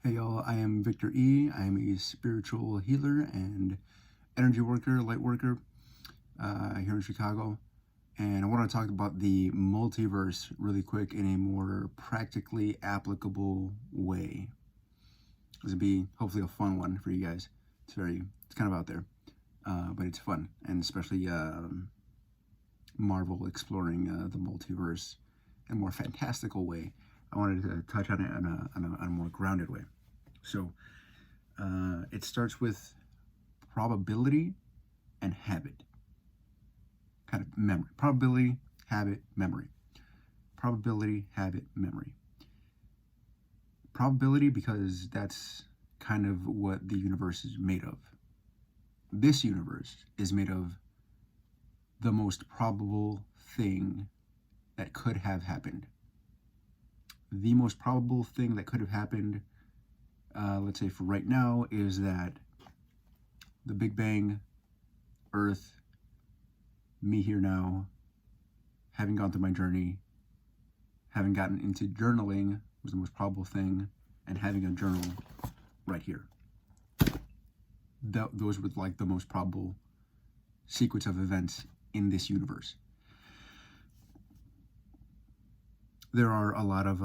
Hey y'all, I am Victor E. I am a spiritual healer and energy worker, light worker here in Chicago. And I want to talk about the multiverse really quick in a more practically applicable way. This will be hopefully a fun one for you guys. It's kind of out there, but it's fun, and especially Marvel exploring the multiverse in a more fantastical way. I wanted to touch on it on a more grounded way. So it starts with probability and habit, kind of memory. Probability, habit, memory. Probability, habit, memory. Probability, because that's kind of what the universe is made of. This universe is made of the most probable thing that could have happened. The most probable thing that could have happened, let's say for right now, is that the Big Bang, Earth, me here now, having gone through my journey, having gotten into journaling was the most probable thing, and having a journal right here. Those were like the most probable sequence of events in this universe. There are a lot of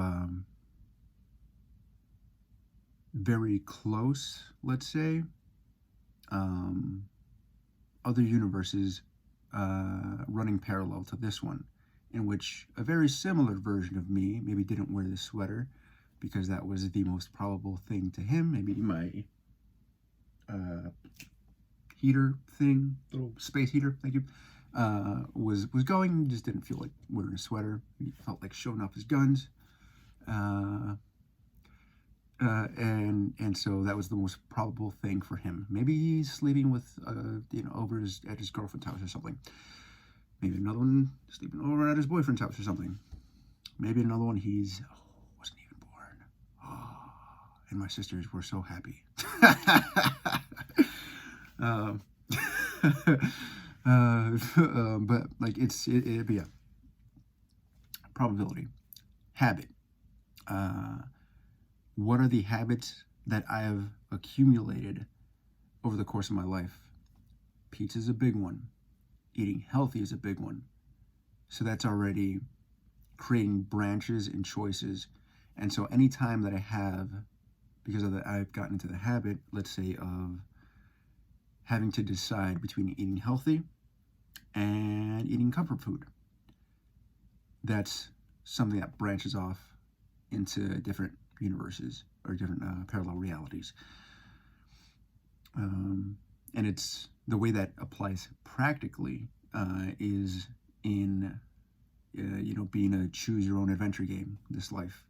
very close, let's say, other universes running parallel to this one, in which a very similar version of me maybe didn't wear the sweater because that was the most probable thing to him. Maybe my heater thing, little space heater, thank you, was going, just didn't feel like wearing a sweater. He felt like showing off his guns. And so that was the most probable thing for him. Maybe he's sleeping with, over at his girlfriend's house or something. Maybe another one sleeping over at his boyfriend's house or something. Maybe another one wasn't even born. Oh, and my sisters were so happy. But like but yeah. Probability, habit. What are the habits that I have accumulated over the course of my life? Pizza is a big one. Eating healthy is a big one. So that's already creating branches and choices. And so anytime that I have, because of that, I've gotten into the habit, let's say, of having to decide between eating healthy and eating comfort food. That's something that branches off into different universes or different parallel realities. And it's the way that applies practically is in, being a choose your own adventure game, this life.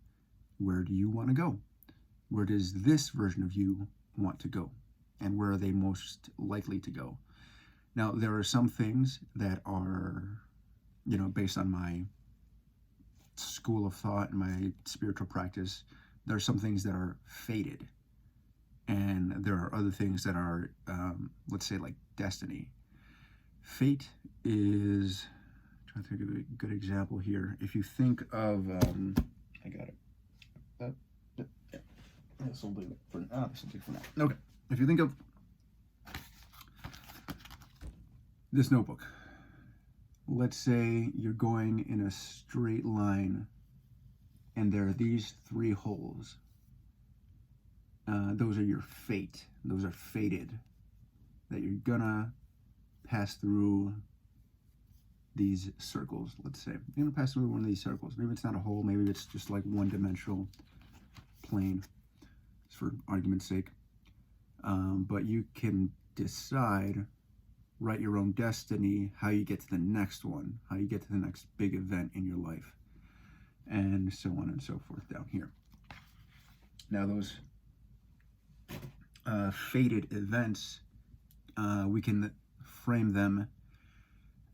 Where do you want to go? Where does this version of you want to go? And where are they most likely to go? Now, there are some things that are, based on my school of thought and my spiritual practice, there are some things that are fated. And there are other things that are, let's say, like destiny. Fate is, I'm trying to think of a good example here. If you think of, I got it. Yeah. This will do for now. Okay. If you think of this notebook, let's say you're going in a straight line and there are these 3 holes. Those are your fate. Those are fated. That you're gonna pass through these circles, let's say. You're gonna pass through one of these circles. Maybe it's not a hole, maybe it's just like one-dimensional plane, just for argument's sake. But you can decide, write your own destiny, how you get to the next one, how you get to the next big event in your life, and so on and so forth down here. Now those fated events, we can frame them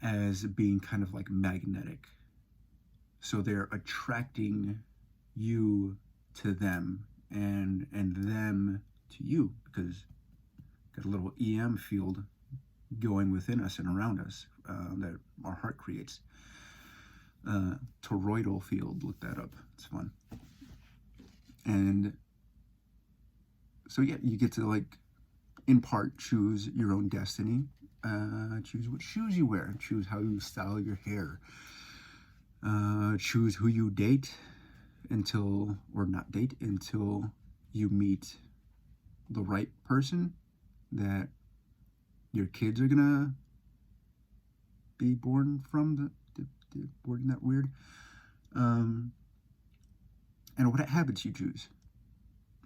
as being kind of like magnetic. So they're attracting you to them and them to you, because got a little EM field going within us and around us that our heart creates. Toroidal Field, look that up, it's fun. And So yeah, you get to, like, in part, choose your own destiny. Choose what shoes you wear. Choose how you style your hair. Choose who you date or not date, until you meet the right person that your kids are gonna be born from. The word, isn't that weird? And what habits you choose.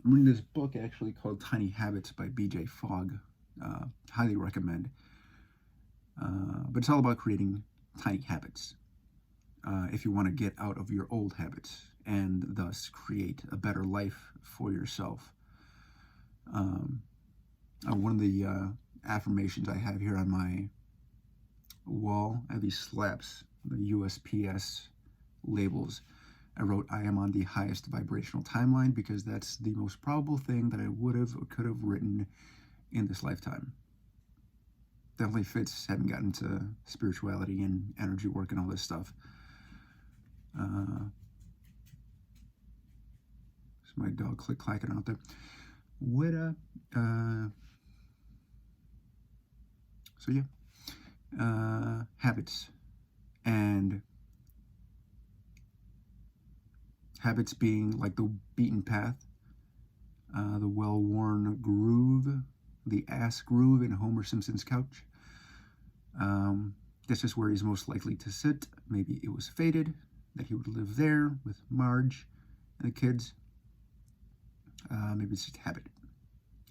I'm reading this book actually called Tiny Habits by BJ Fogg. Highly recommend. But it's all about creating tiny habits. If you want to get out of your old habits and thus create a better life for yourself. One of the affirmations I have here on my wall, I have these slaps, the USPS labels. I wrote, I am on the highest vibrational timeline, because that's the most probable thing that I would have or could have written in this lifetime. Definitely fits having gotten into spirituality and energy work and all this stuff. It's my dog click-clacking out there. So yeah, habits. And habits being like the beaten path, the well-worn groove, the ass groove in Homer Simpson's couch. This is where he's most likely to sit. Maybe it was fated that he would live there with Marge and the kids. Maybe it's just habit.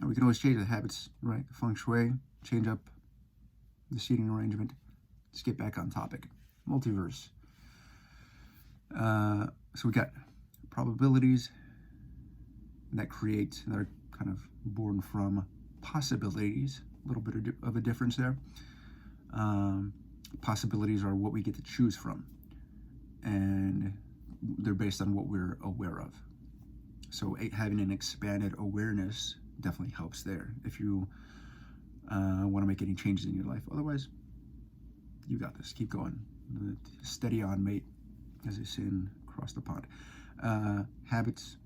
And we can always change the habits, right? Feng shui, change up the seating arrangement. Let's get back on topic. Multiverse. So we got probabilities that are kind of born from possibilities. A little bit of a difference there. Possibilities are what we get to choose from, and they're based on what we're aware of. So having an expanded awareness definitely helps there if you want to make any changes in your life. Otherwise, you got this. Keep going. Steady on, mate, as they say across the pond. Habits,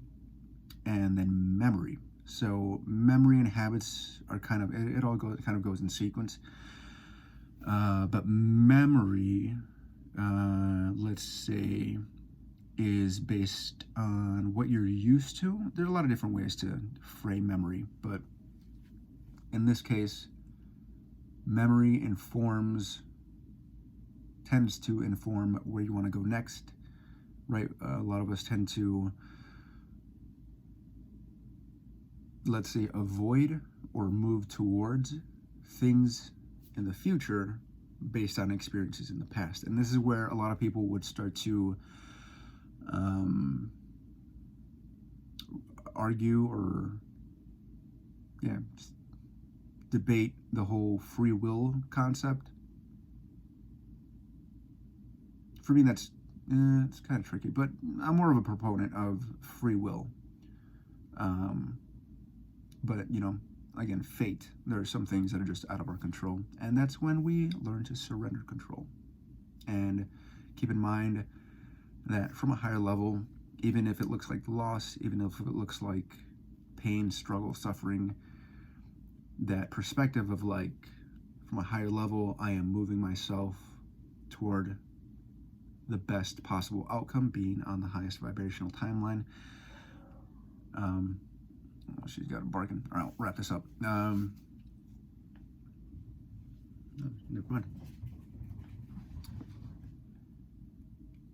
and then memory. So memory and habits are it all goes in sequence. But memory, let's say, is based on what you're used to. There's a lot of different ways to frame memory, but in this case, memory tends to inform where you want to go next, right? A lot of us tend to, let's say, avoid or move towards things in the future based on experiences in the past. And this is where a lot of people would start to argue or debate the whole free will concept. For me, that's it's kind of tricky, but I'm more of a proponent of free will. But again, fate. There are some things that are just out of our control, and that's when we learn to surrender control. And keep in mind that from a higher level, even if it looks like loss, even if it looks like pain, struggle, suffering, that perspective of from a higher level, I am moving myself toward the best possible outcome, being on the highest vibrational timeline. She's got a barking. All right, I'll wrap this up. Never mind.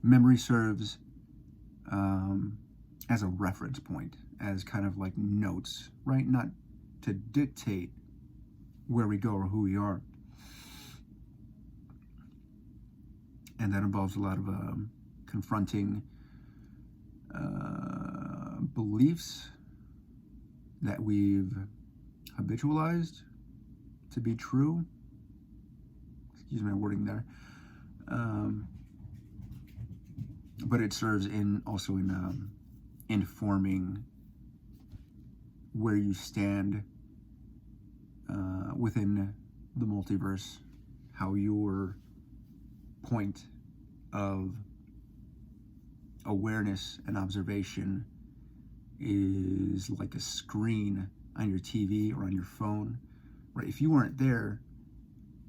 Memory serves as a reference point, as kind of like notes, right? Not to dictate where we go or who we are. And that involves a lot of confronting beliefs that we've habitualized to be true. Excuse my wording there. But it serves also in informing where you stand within the multiverse, how your point of awareness and observation is like a screen on your TV or on your phone, right? If you weren't there,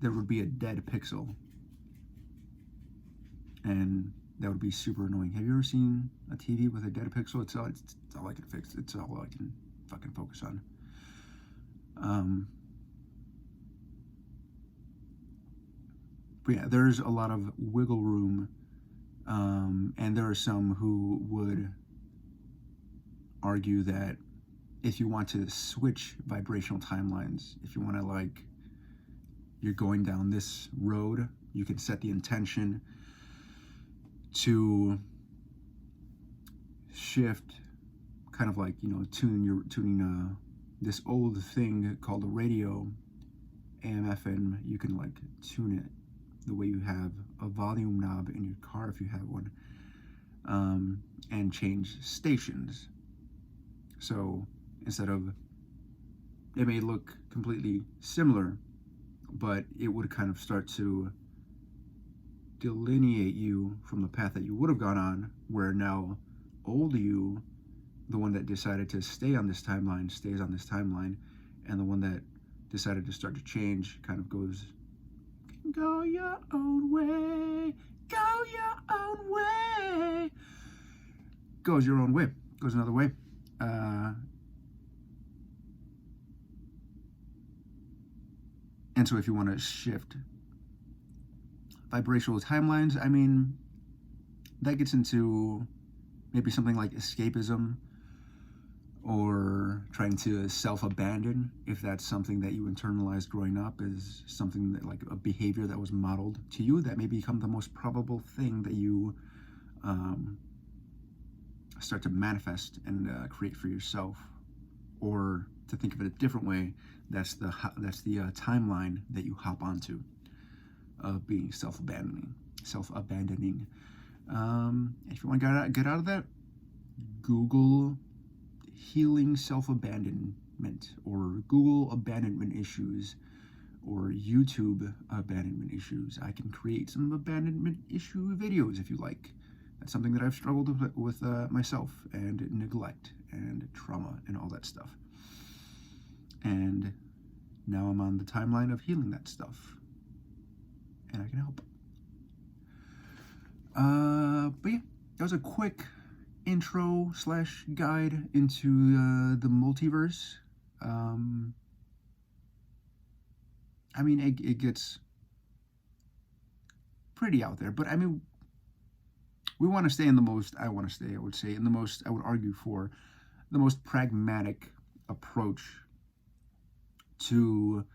there would be a dead pixel, and that would be super annoying. Have you ever seen a TV with a dead pixel? It's all I can fix. It's all I can fucking focus on. But yeah, there's a lot of wiggle room, and there are some who would argue that if you want to switch vibrational timelines, if you want to, like, you're going down this road, you can set the intention to shift, kind of like, you know, tuning this old thing called a radio, AM, FM. You can, like, tune it the way you have a volume knob in your car if you have one, and change stations. So instead of, it may look completely similar, but it would kind of start to delineate you from the path that you would have gone on, where now old you, the one that decided to stay on this timeline, stays on this timeline, and the one that decided to start to change kind of goes, go your own way, go your own way, goes your own way, goes another way. And so if you want to shift vibrational timelines, I mean, that gets into maybe something like escapism, or trying to self-abandon, if that's something that you internalized growing up as something that, like, a behavior that was modeled to you, that may become the most probable thing that you start to manifest and create for yourself. Or to think of it a different way, that's the timeline that you hop onto, of being self-abandoning. If you want to get out of that, Google healing self-abandonment, or Google abandonment issues, or YouTube abandonment issues. I can create some abandonment issue videos if you like. That's something that I've struggled with myself, and neglect and trauma and all that stuff. And now I'm on the timeline of healing that stuff, and I can help. But yeah, that was a quick intro / guide into the multiverse. I mean, it gets pretty out there, but I mean, we want to stay in the most, I would say, in the most, I would argue for the most pragmatic approach to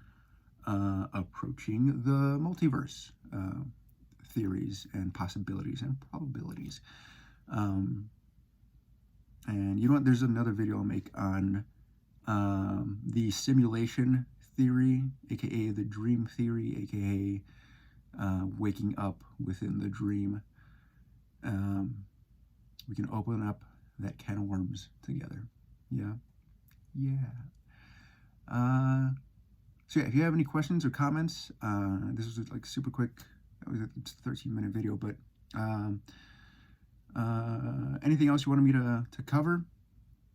approaching the multiverse theories and possibilities and probabilities. And you know what, there's another video I'll make on the simulation theory, aka the dream theory, aka waking up within the dream. We can open up that can of worms together. Yeah. So yeah, if you have any questions or comments, this was like super quick. It was a 13-minute video, but anything else you wanted me to cover?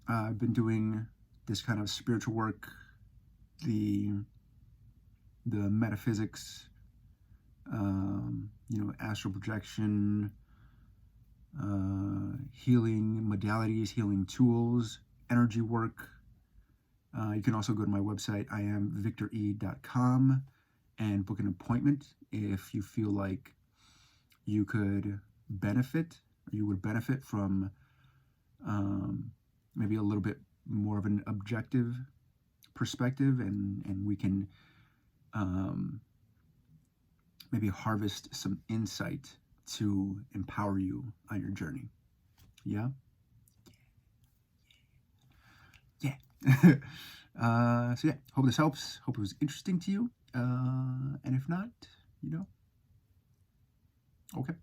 I've been doing this kind of spiritual work, the metaphysics, astral projection, healing modalities, healing tools, energy work. You can also go to my website, iamvictor.com, and book an appointment if you feel like you could benefit, or you would benefit from maybe a little bit more of an objective perspective, and we can maybe harvest some insight to empower you on your journey. Yeah? So yeah, hope this helps. Hope it was interesting to you. And if not, okay.